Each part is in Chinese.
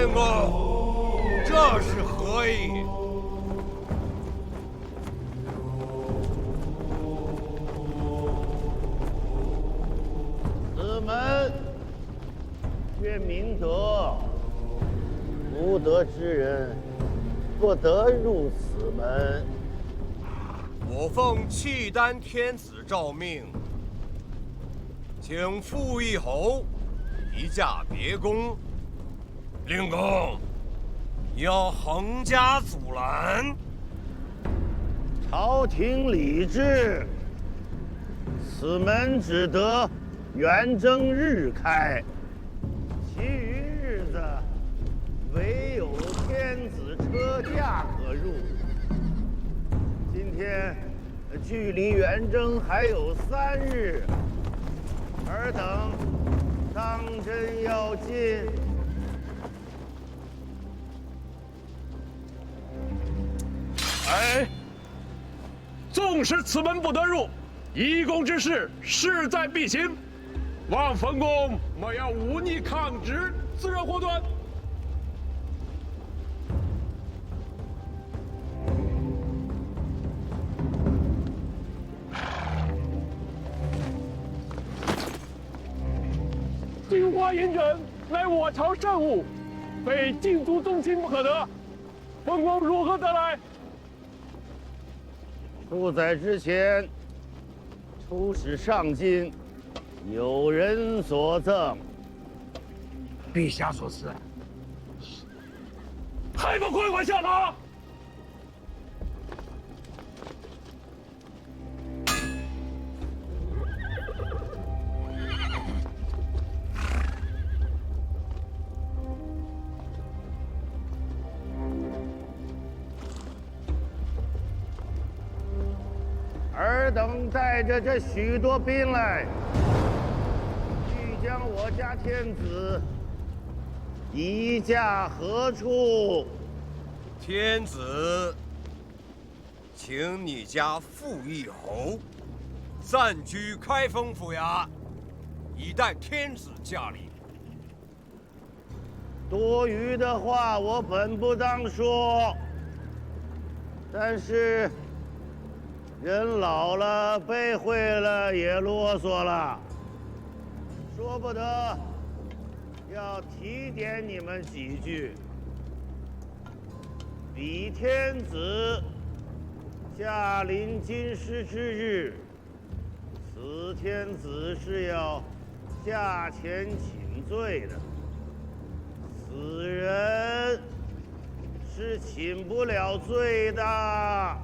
令公，这是何意？此门曰明德，无德之人不得入此门。我奉契丹天子诏命，请傅义侯移驾别宫。令公，你要横加阻拦？朝廷礼制，此门只得元正日开，其余日子唯有天子车驾可入。今天距离元正还有3日，尔等当真要进？哎，纵使此门不得入，移宫之事势在必行，望冯公莫要忤逆抗旨，自然祸端。金花银枕乃我朝圣物，非禁足宗亲不可得。冯公如何得来？数载之前，出使上京，有人所赠。陛下所赐，还不快快下马！尔等带着这许多兵来，欲将我家天子移驾何处？天子，请你家傅义侯暂居开封府衙，以待天子驾临。多余的话我本不当说，但是人老了，背会了，也啰嗦了，说不得要提点你们几句。李天子驾临京师之日，此天子是要驾前请罪的，此人是请不了罪的。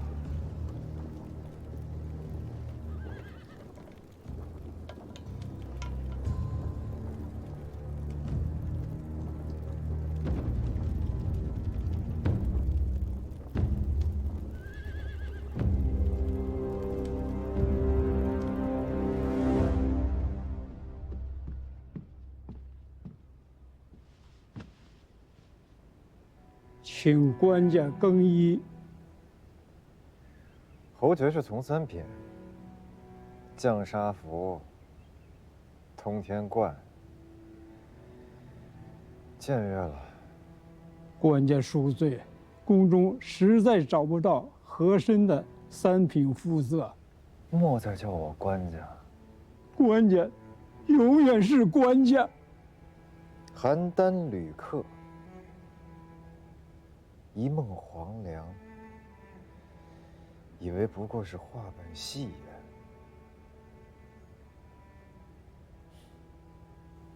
请官家更衣。侯爵是从3品，降沙符，通天冠，僭越了。官家恕罪，宫中实在找不到合身的3品肤色。莫再叫我官家。官家，永远是官家。邯郸旅客，一梦黄粱，以为不过是话本戏言。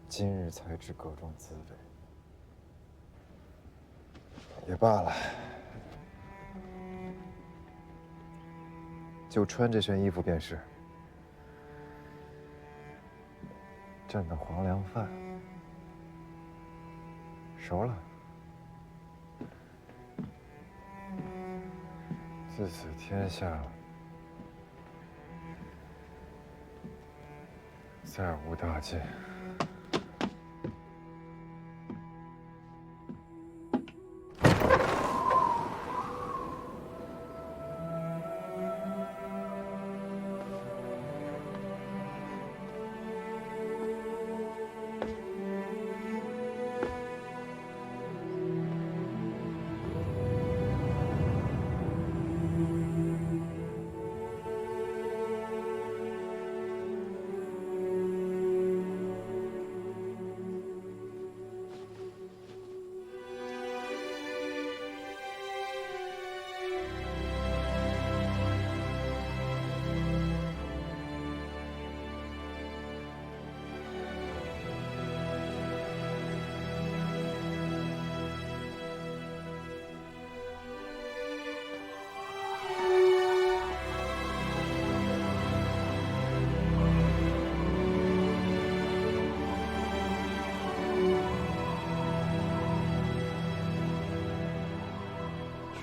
今日才知各种滋味。也罢了，就穿这身衣服便是。朕的黄粱饭熟了。自此天下再无大戒。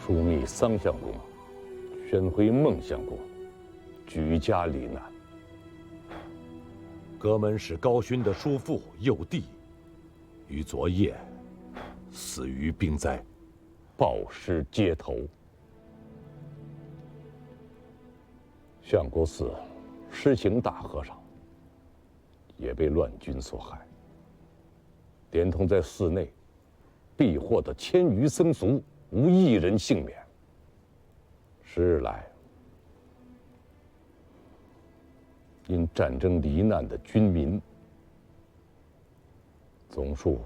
疏密桑相公，宣回孟相公，举家罹难。阁门使高勋的叔父幼弟，于昨夜死于兵灾，暴尸街头。相国寺施行大和尚也被乱军所害，连同在寺内避祸的1000余僧俗，无一人幸免。10日来，因战争罹难的军民总数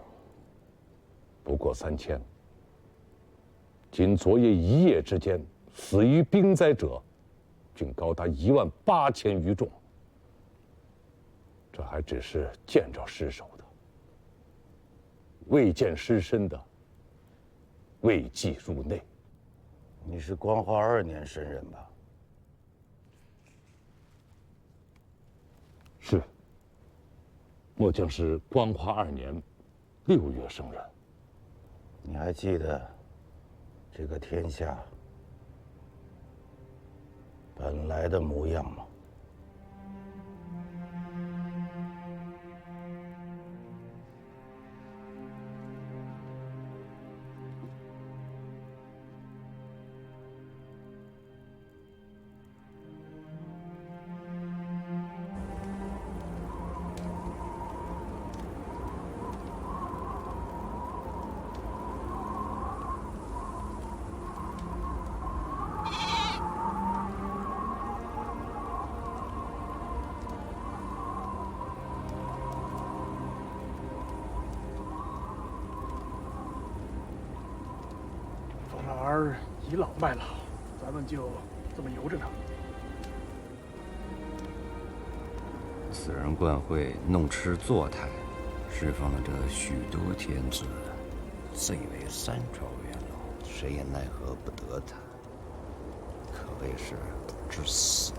不过3000，仅昨夜一夜之间，死于兵灾者竟高达18000余众。这还只是见着尸首的，未见尸身的未计入内。你是光化2年生人吧？是。末将是光化2年6月生人。你还记得这个天下本来的模样吗？老儿倚老卖老，咱们就这么由着他。此人惯会弄吃坐台，释放了这许多天子，罪为3朝元老，谁也奈何不得他，可谓是至死。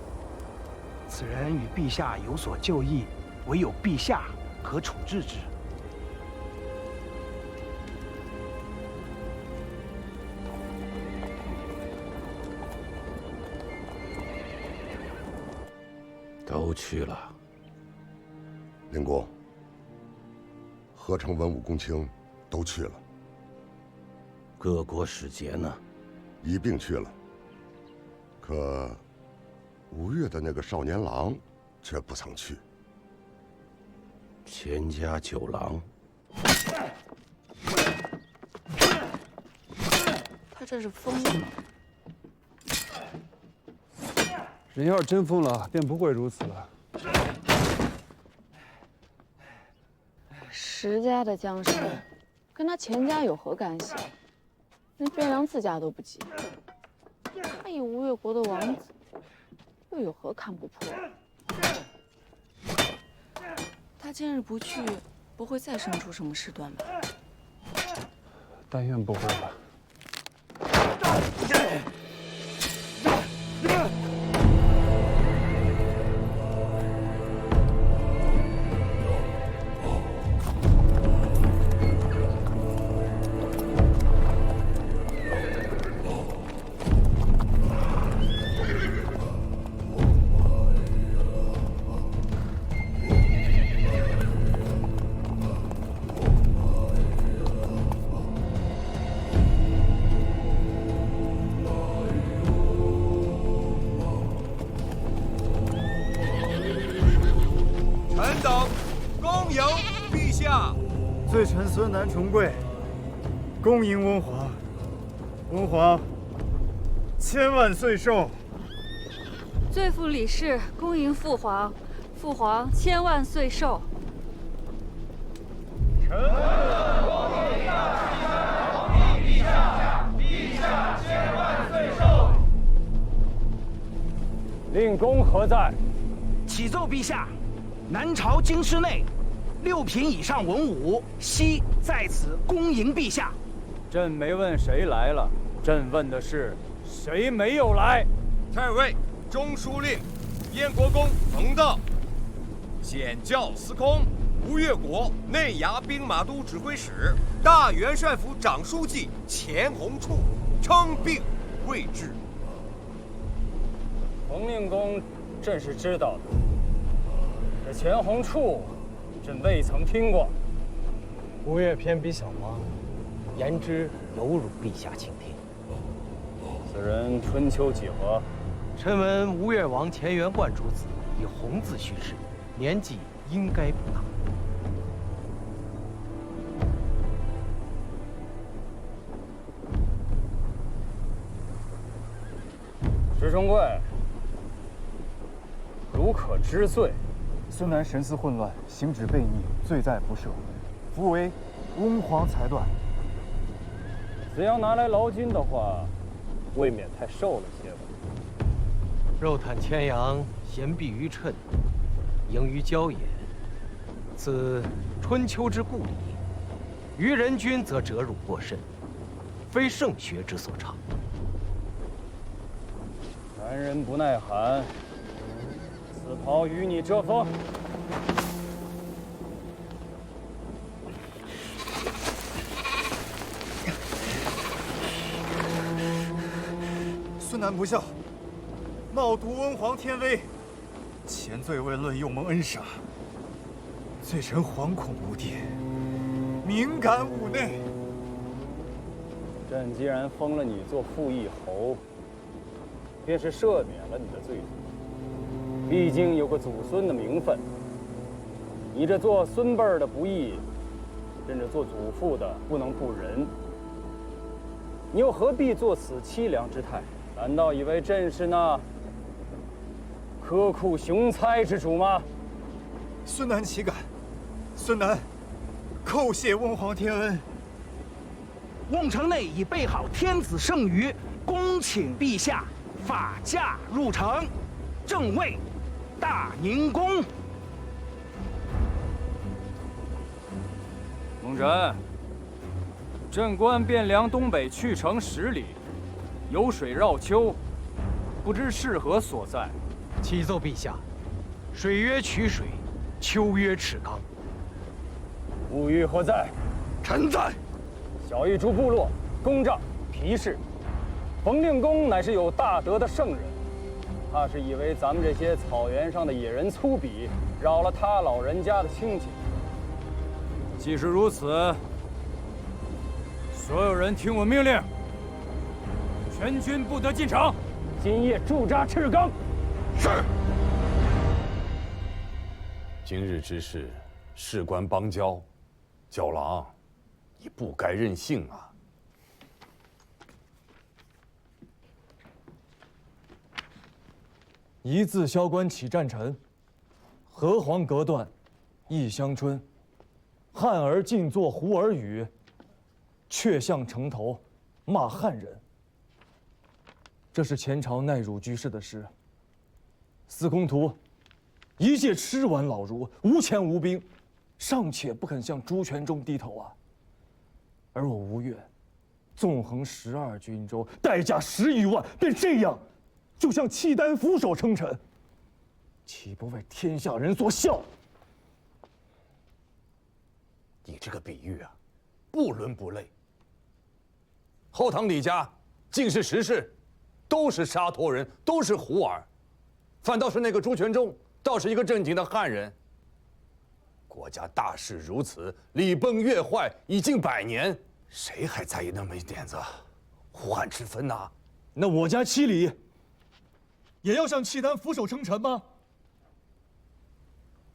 此人与陛下有所旧议，唯有陛下可处置之。都去了。灵公，何成文武公卿都去了，各国使节呢？一并去了。可吴越的那个少年郎却不曾去。钱家9郎，他这是疯了吗？人要是真疯了，便不会如此了。石家的江山，跟他钱家有何干系？连汴梁自家都不及，他以吴越国的王子，又有何看不破？他今日不去，不会再生出什么事端吧？但愿不会吧。罪臣孙南重贵，恭迎温皇。温皇千万岁寿。罪妇李氏恭迎父皇，父皇千万岁寿。臣恭迎陛下，陛下千万岁寿。令公何在？启奏陛下，南朝京师内，6品以上文武悉在此恭迎陛下。朕没问谁来了，朕问的是谁没有来。太尉中书令燕国公冯道，显教司空吴越国内衙兵马都指挥使大元帅府长书记钱弘处，称病未治。冯令公朕是知道的，这钱弘处，朕未曾听过。吴越偏比小王，言之有辱陛下倾听。此人春秋几何？臣闻吴越王钱元贯主子，以弘字叙事，年纪应该不大。石重贵，如可知罪？孙楠神思混乱，行止悖逆，罪在不赦，夫为翁皇裁断。此样拿来劳军的话，未免太瘦了些吧？肉袒牵羊，言必于谶，盈于郊野，此春秋之故矣。于人君则折辱过甚，非圣学之所长。男人不耐寒，此袍与你遮风。孙楠不孝，冒渎温皇天威，前罪未论，又蒙恩赏，罪臣惶恐无地，敏感五内。朕既然封了你做傅义侯，便是赦免了你的罪责。毕竟有个祖孙的名分，你这做孙辈儿的不义，朕这做祖父的不能不仁。你又何必做此凄凉之态？难道以为朕是那苛酷雄猜之主吗？孙楠岂敢！孙楠叩谢温皇天恩。瓮城内已备好天子圣谕，恭请陛下法驾入城，正位大宁宫。蒙神，朕观汴梁东北去城10里，有水绕丘，不知是何所在。启奏陛下，水曰曲水，丘曰赤冈。物欲何在？臣在。小玉诸部落公帐皮氏，冯令公乃是有大德的圣人，怕是以为咱们这些草原上的野人粗鄙，扰了他老人家的清静。既是如此，所有人听我命令，全军不得进城，今夜驻扎赤冈。是。今日之事，事关邦交，九郎，你不该任性啊！一字萧关起战臣，河黄隔断忆乡春。汉儿尽作胡儿语，却向城头骂汉人。这是前朝奈汝居士的诗。司空图一介吃完老儒，无钱无兵，尚且不肯向朱全忠低头啊！而我吴越，纵横12郡州，带甲10余万，便这样，就向契丹俯首称臣，岂不为天下人所笑？你这个比喻啊，不伦不类。后唐李家尽是实事，都是沙陀人，都是胡儿，反倒是那个朱全忠，倒是一个正经的汉人。国家大势如此，礼崩乐坏已近100年，谁还在意那么一点子胡汉之分呐？那我家七里也要向契丹俯首称臣吗？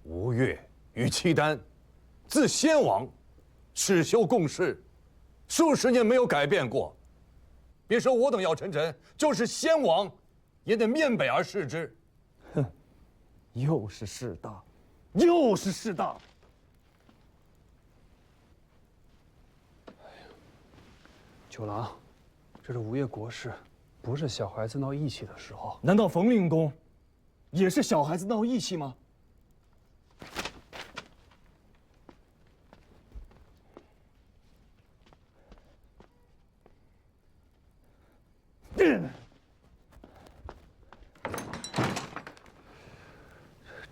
吴越与契丹自先王始修共事，数十年没有改变过。别说我等要称臣，就是先王也得面北而视之。哼，又是势大，又是势大。九郎，这是吴越国事，不是小孩子闹义气的时候。难道冯令公也是小孩子闹义气吗？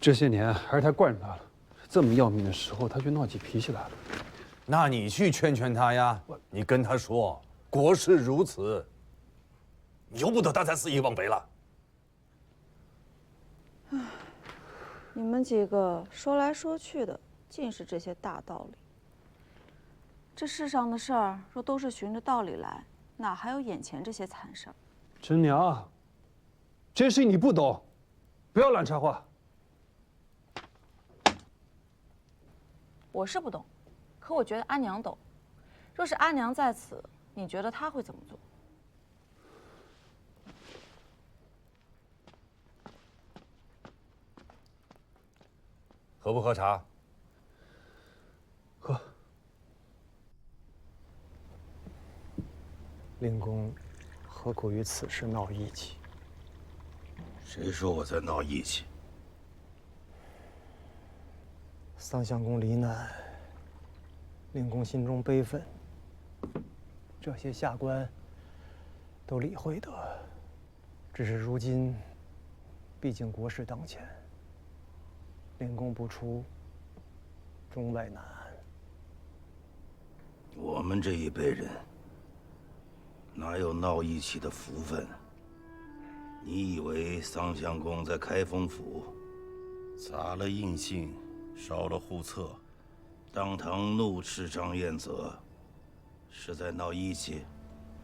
这些年还是他惯着他了，这么要命的时候他就闹起脾气来了。那你去劝劝他呀，你跟他说国事如此，由不得他再肆意妄为了。你们几个说来说去的，尽是这些大道理。这世上的事儿，若都是循着道理来，哪还有眼前这些惨事儿？陈娘，这事你不懂，不要乱插话。我是不懂，可我觉得阿娘懂。若是阿娘在此，你觉得她会怎么做？喝不喝茶？喝。令公何苦于此事闹义气？谁说我在闹义气？桑相公罹难，令公心中悲愤。这些下官都理会得，只是如今，毕竟国事当前，令公不出，中外难安。我们这一辈人哪有闹义气的福分？你以为桑相公在开封府砸了印信，烧了户册，当堂怒斥张彦泽，是在闹义气？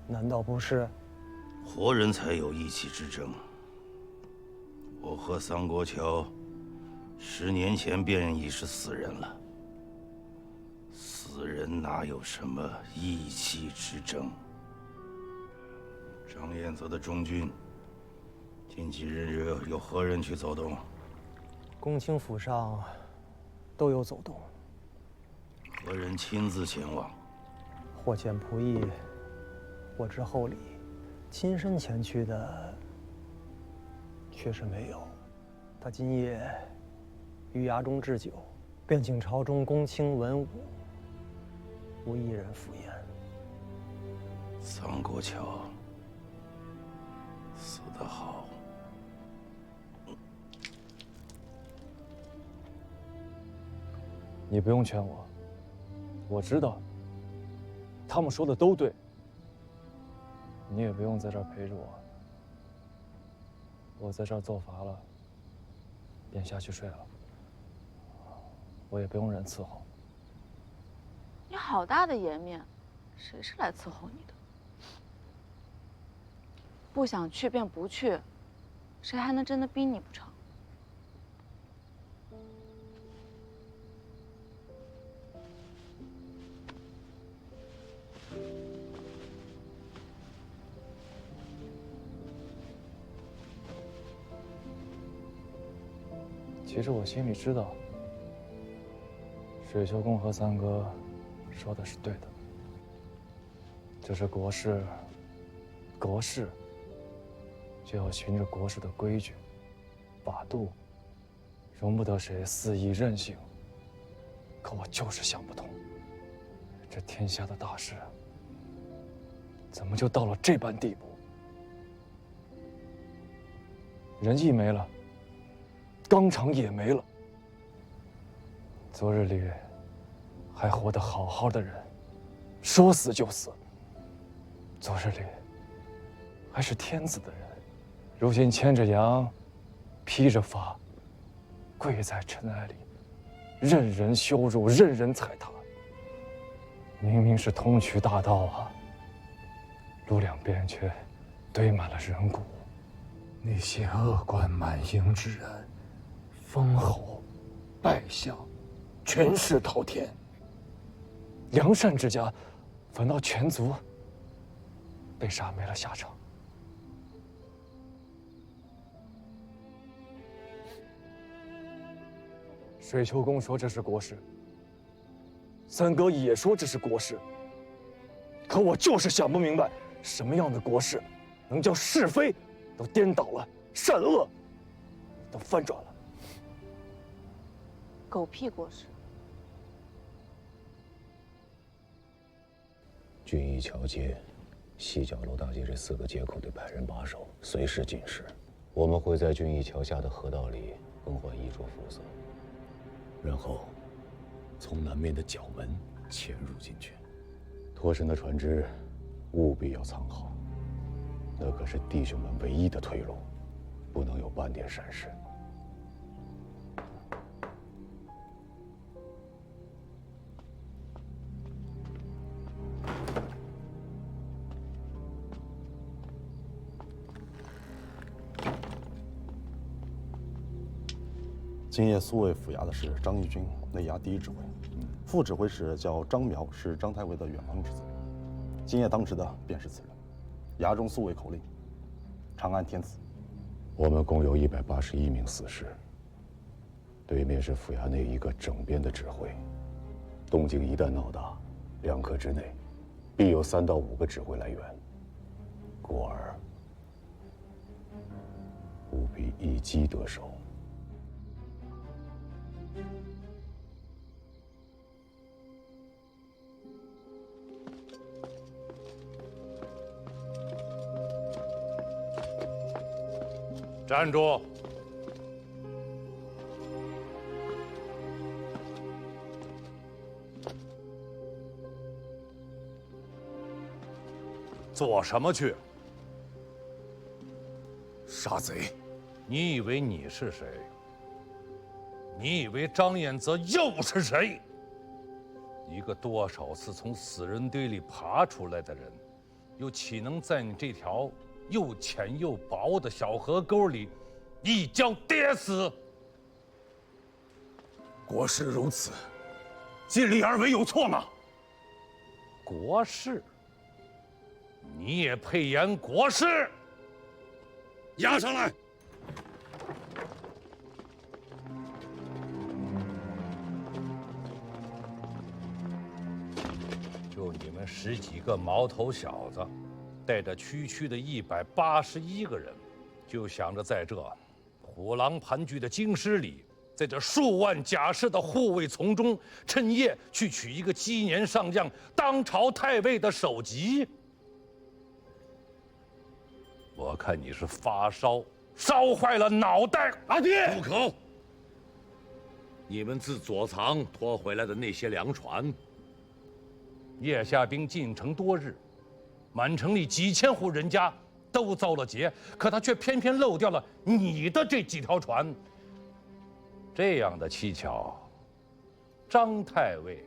难道不是？活人才有义气之争。我和桑国乔10年前便已是死人了，死人哪有什么义气之争？张彦泽的中军，近几日有何人去走动？公卿府上都有走动。何人亲自前往？或遣仆役，或至厚礼，亲身前去的确实没有。他今夜于衙中置酒，便请朝中公卿文武，无一人赴宴。桑国乔死得好。你不用劝我，我知道，他们说的都对。你也不用在这儿陪着我，我在这儿做乏了，便下去睡了。我也不用人伺候。你好大的颜面，谁是来伺候你的？不想去便不去，谁还能真的逼你不成？其实我心里知道，水秋公和三哥说的是对的。这是国事，国事就要循着国事的规矩、法度，容不得谁肆意任性。可我就是想不通，这天下的大事，怎么就到了这般地步？仁义没了，纲常也没了。昨日里还活得好好的人，说死就死；昨日里还是天子的人，如今牵着羊，披着发，跪在尘埃里，任人羞辱，任人踩踏。明明是通衢大道啊，路两边却堆满了人骨。那些恶贯满盈之人，封侯、拜相，权势滔天；良善之家，反倒全族被杀没了下场。水秋公说这是国事，三哥也说这是国事，可我就是想不明白，什么样的国事，能叫是非都颠倒了，善恶都翻转了？狗屁国事！俊义桥街、西角楼大街这4个街口得派人把守，随时警示。我们会在俊义桥下的河道里更换衣着服色，然后从南面的角门潜入进去。脱身的船只务必要藏好，那可是弟兄们唯一的退路，不能有半点闪失。今夜宿卫府衙的是张义军，内衙第一指挥，副指挥使叫张苗，是张太尉的远房之子。今夜当值的便是此人。衙中宿卫口令：长安天子。我们共有181名死士，对面是府衙内一个整编的指挥。动静一旦闹大，2刻之内，必有3到5个指挥来援。故而务必一击得手。站住！做什么去？杀贼！你以为你是谁？你以为张彦泽又是谁？一个多少次从死人堆里爬出来的人，又岂能在你这条又浅又薄的小河沟里一脚跌死？国事如此，尽力而为有错吗？国事？你也配言国事？押上来！就你们10几个毛头小子，带着区区的181个人，就想着在这虎狼盘踞的京师里，在这数万甲士的护卫从中，趁夜去取一个鸡年上将当朝太尉的首级。我看你是发烧，烧坏了脑袋。阿爹，住口！你们自左藏拖回来的那些粮船，叶夏兵进城多日，满城里几千户人家都遭了劫，可他却偏偏漏掉了你的这几条船。这样的蹊跷，张太尉，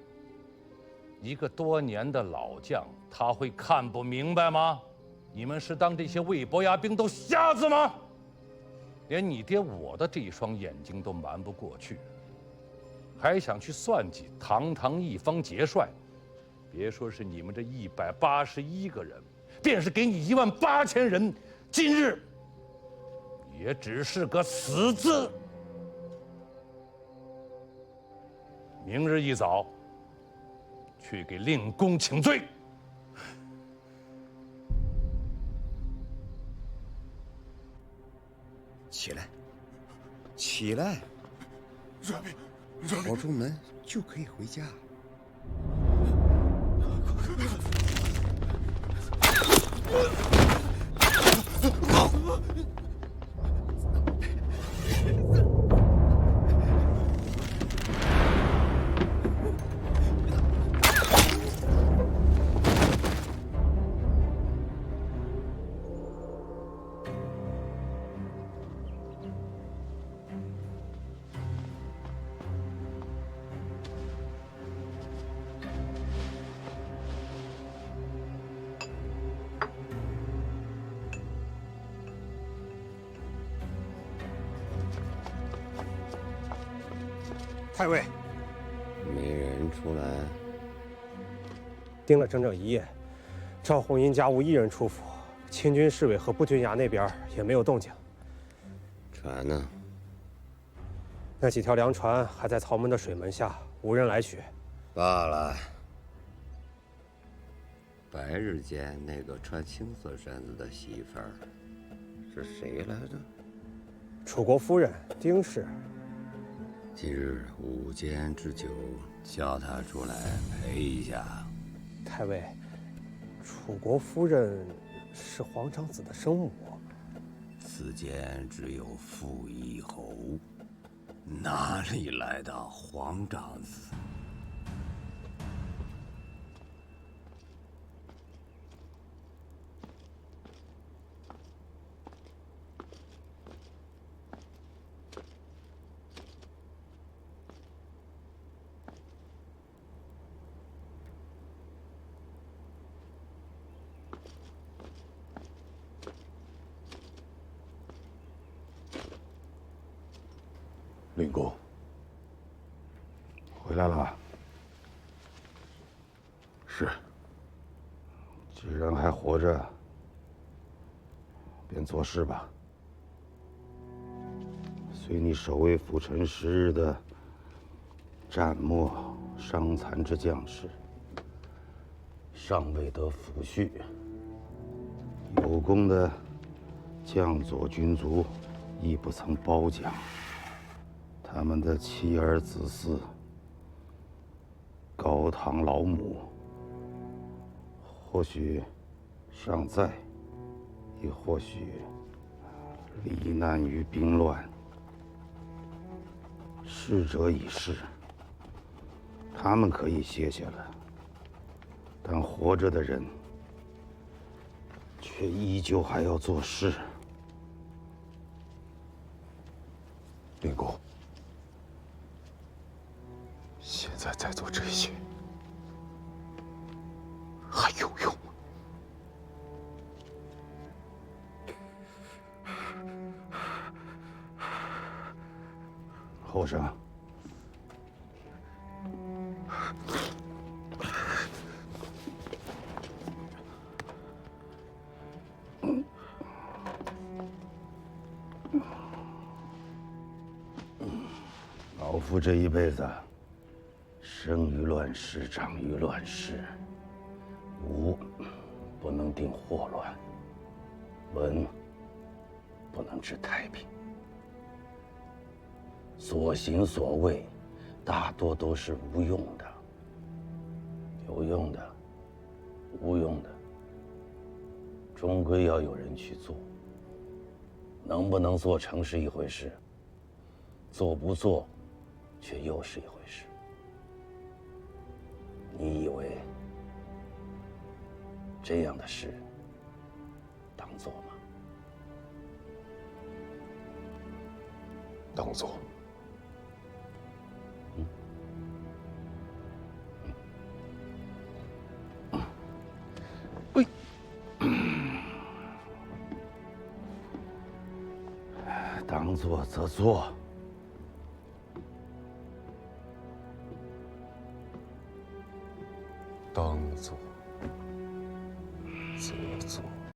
一个多年的老将，他会看不明白吗？你们是当这些魏伯牙兵都瞎子吗？连你爹我的这一双眼睛都瞒不过去，还想去算计堂堂一方节帅？别说是你们这181个人，便是给你18000人，今日也只是个死字。明日一早，去给令公请罪。起来，起来！跑出门就可以回家。太尉，没人出来。盯了整整1夜，赵红英家无1人出府，清军侍卫和步军衙那边也没有动静。船呢？那几条粮船还在曹门的水门下，无人来取。罢了。白日间那个穿青色衫子的媳妇儿是谁来着？楚国夫人丁氏。今日午间之酒，叫她出来陪一下。太尉，楚国夫人是皇长子的生母。此间只有傅义侯，哪里来的皇长子？令公，回来了。是。既然还活着，便做事吧。随你守卫府城10日的战没伤残之将士，尚未得抚恤；有功的将佐军卒，亦不曾褒奖。他们的妻儿子嗣、高堂老母，或许尚在，亦或许罹难于兵乱。逝者已逝，他们可以歇歇了，但活着的人却依旧还要做事。令公，现在在做这些还有用吗？后生，老夫这一辈子，生于乱世，长于乱世，武不能定祸乱，文不能治太平。所行所为，大多都是无用的。有用的，无用的，终归要有人去做。能不能做成是一回事，做不做，却又是一回事。你以为这样的事当做吗？当做。当做则做。当做。